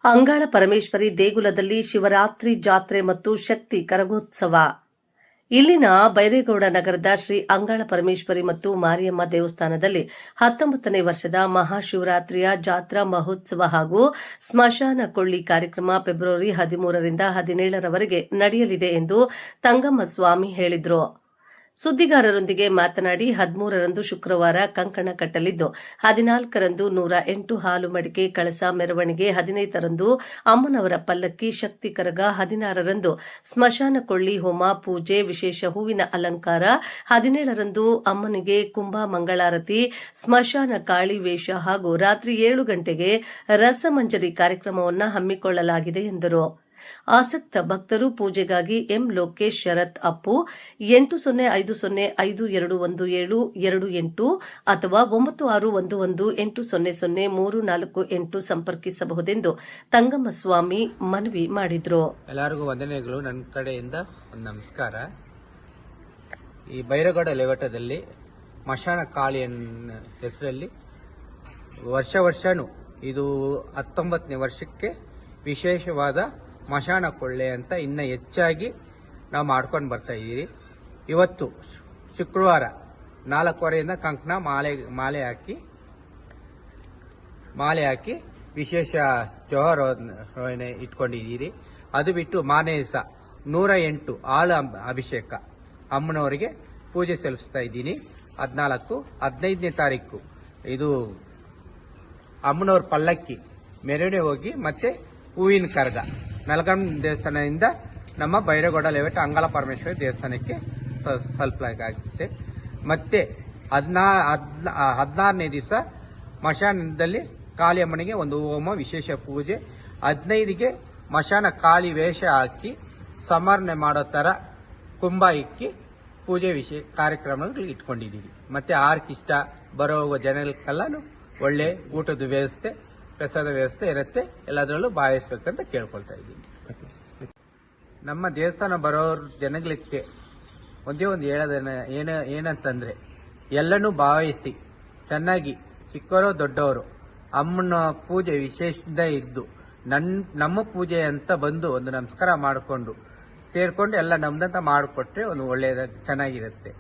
ಅಂಗಾಳ ಪರಮೇಶ್ವರಿ ದೇಗುಲದಲ್ಲಿ ಶಿವರಾತ್ರಿ ಜಾತ್ರೆ ಮತ್ತು ಶಕ್ತಿ ಕರಗೋತ್ಸವ. ಇಲ್ಲಿನ ಬೈರೇಗೌಡ ನಗರದ ಶ್ರೀ ಅಂಗಾಳ ಪರಮೇಶ್ವರಿ ಮತ್ತು ಮಾರಿಯಮ್ಮ ದೇವಸ್ಥಾನದಲ್ಲಿ 19ನೇ ವರ್ಷದ ಮಹಾಶಿವರಾತ್ರಿಯ ಜಾತ್ರಾ ಮಹೋತ್ಸವ ಹಾಗೂ ಸ್ಮಶಾನ ಕೊಳ್ಳಿ ಕಾರ್ಯಕ್ರಮ ಫೆಬ್ರವರಿ 13ರಿಂದ 17ರವರೆಗೆ ನಡೆಯಲಿದೆ ಎಂದು ತಂಗಮ್ಮ ಸ್ವಾಮಿ ಹೇಳಿದರು. ಸುದ್ದಿಗಾರರೊಂದಿಗೆ ಮಾತನಾಡಿ 13ರಂದು ಶುಕ್ರವಾರ ಕಂಕಣ ಕಟ್ಟಲಿದ್ದು 14ರಂದು 108 ಹಾಲು ಮಡಿಕೆ ಕಳಸ ಮೆರವಣಿಗೆ, 15ರಂದು ಅಮ್ಮನವರ ಪಲ್ಲಕ್ಕಿ ಶಕ್ತಿ ಕರಗ, 16ರಂದು ಸ್ಮಶಾನ ಕೊಳ್ಳಿ ಹೋಮ ಪೂಜೆ ವಿಶೇಷ ಹೂವಿನ ಅಲಂಕಾರ, 17ರಂದು ಅಮ್ಮನಿಗೆ ಕುಂಭ ಮಂಗಳಾರತಿ, ಸ್ಮಶಾನ ಕಾಳಿ ವೇಷ ಹಾಗೂ ರಾತ್ರಿ 7 ಗಂಟೆಗೆ ರಸಮಂಜರಿ ಕಾರ್ಯಕ್ರಮವನ್ನು ಹಮ್ಮಿಕೊಳ್ಳಲಾಗಿದೆ ಎಂದರು. ಆಸಕ್ತ ಭಕ್ತರು ಪೂಜೆಗಾಗಿ ಎಂ ಲೋಕೇಶ್ ಶರತ್ ಅಪ್ಪು 8050521728 ಅಥವಾ 9611800348 ಸಂಪರ್ಕಿಸಬಹುದೆಂದು ತಂಗಮ್ಮ ಸ್ವಾಮಿ ಮನವಿ ಮಾಡಿದರು. ಎಲ್ಲರಿಗೂ ವಂದನೆಗಳು. ನನ್ನ ಕಡೆಯಿಂದ ಒಂದು ನಮಸ್ಕಾರ. ಈ ಬೈರಗೌಡ ಲೇಔಟದಲ್ಲಿ ಮಶಾನ ಕಾಳಿ ಹೆಸರಲ್ಲಿ ವರ್ಷನೂ ಇದು 19ನೇ ವರ್ಷಕ್ಕೆ ವಿಶೇಷವಾದ ಮಶಾನ ಕೊಳ್ಳೆ ಅಂತ ಇನ್ನು ಹೆಚ್ಚಾಗಿ ನಾವು ಮಾಡ್ಕೊಂಡು ಬರ್ತಾ ಇದ್ದೀರಿ. ಇವತ್ತು ಶುಕ್ರವಾರ 4ವರೆಯಿಂದ ಕಂಕಣ ಮಾಲೆ ಹಾಕಿ ವಿಶೇಷ ಜೋಹಾರ ಇಟ್ಕೊಂಡಿದ್ದೀರಿ. ಅದು ಬಿಟ್ಟು ಮಾರನೇ ದಿವಸ 108 ಹಾಲು ಅಭಿಷೇಕ ಅಮ್ಮನವರಿಗೆ ಪೂಜೆ ಸಲ್ಲಿಸ್ತಾ ಇದ್ದೀನಿ. 15ನೇ ತಾರೀಕು ಇದು ಅಮ್ಮನವ್ರ ಪಲ್ಲಕ್ಕಿ ಮೆರವಣಿಗೆ ಹೋಗಿ ಮತ್ತೆ ಹೂವಿನ ಕರಗ ನಲ್ಗಂ ದೇವಸ್ಥಾನದಿಂದ ನಮ್ಮ ಬೈರೇಗೌಡ ಲೇಔಟ್ ಅಂಗಾಳ ಪರಮೇಶ್ವರಿ ದೇವಸ್ಥಾನಕ್ಕೆ ತಲುಪಲಾಗುತ್ತೆ. ಮತ್ತೆ 16ನೇ ದಿವಸ ಮಶಾನದಲ್ಲಿ ಕಾಳಿಯಮ್ಮನಿಗೆ ಒಂದು ಹೋಮ ವಿಶೇಷ ಪೂಜೆ, 15ಗೆ ಮಶಾನ ಕಾಳಿ ವೇಷ ಹಾಕಿ ಸಮರ್ಣೆ ಮಾಡೋ ತರ ಕುಂಭ ಇಕ್ಕಿ ಪೂಜೆ ವಿಶೇಷ ಕಾರ್ಯಕ್ರಮಗಳು ಇಟ್ಕೊಂಡಿದ್ದೀವಿ. ಮತ್ತೆ ಆರ್ಕಿಷ್ಟ ಬರೋ ಜನಗಳಿಗೆಲ್ಲ ಒಳ್ಳೆ ಊಟದ ವ್ಯವಸ್ಥೆ, ಪ್ರಸಾದ ವ್ಯವಸ್ಥೆ ಇರುತ್ತೆ. ಎಲ್ಲದರಲ್ಲೂ ಭಾವಿಸ್ಬೇಕಂತ ಕೇಳ್ಕೊಳ್ತಾ ಇದ್ದೀನಿ. ನಮ್ಮ ದೇವಸ್ಥಾನ ಬರೋ ಜನಗಳಿಗೆ ಒಂದೇ ಒಂದು ಹೇಳೋದನ್ನ ಏನಂತಂದ್ರೆ ಎಲ್ಲನೂ ಭಾವಿಸಿ ಚೆನ್ನಾಗಿ ಚಿಕ್ಕವರು ದೊಡ್ಡವರು ಅಮ್ಮನ ಪೂಜೆ ವಿಶೇಷದಿಂದ ಇದ್ದು ನಮ್ಮ ಪೂಜೆ ಅಂತ ಬಂದು ಒಂದು ನಮಸ್ಕಾರ ಮಾಡಿಕೊಂಡು ಸೇರ್ಕೊಂಡು ಎಲ್ಲ ನಮ್ದಂತ ಮಾಡಿಕೊಟ್ರೆ ಒಂದು ಒಳ್ಳೆಯದಾಗಿ ಚೆನ್ನಾಗಿರುತ್ತೆ.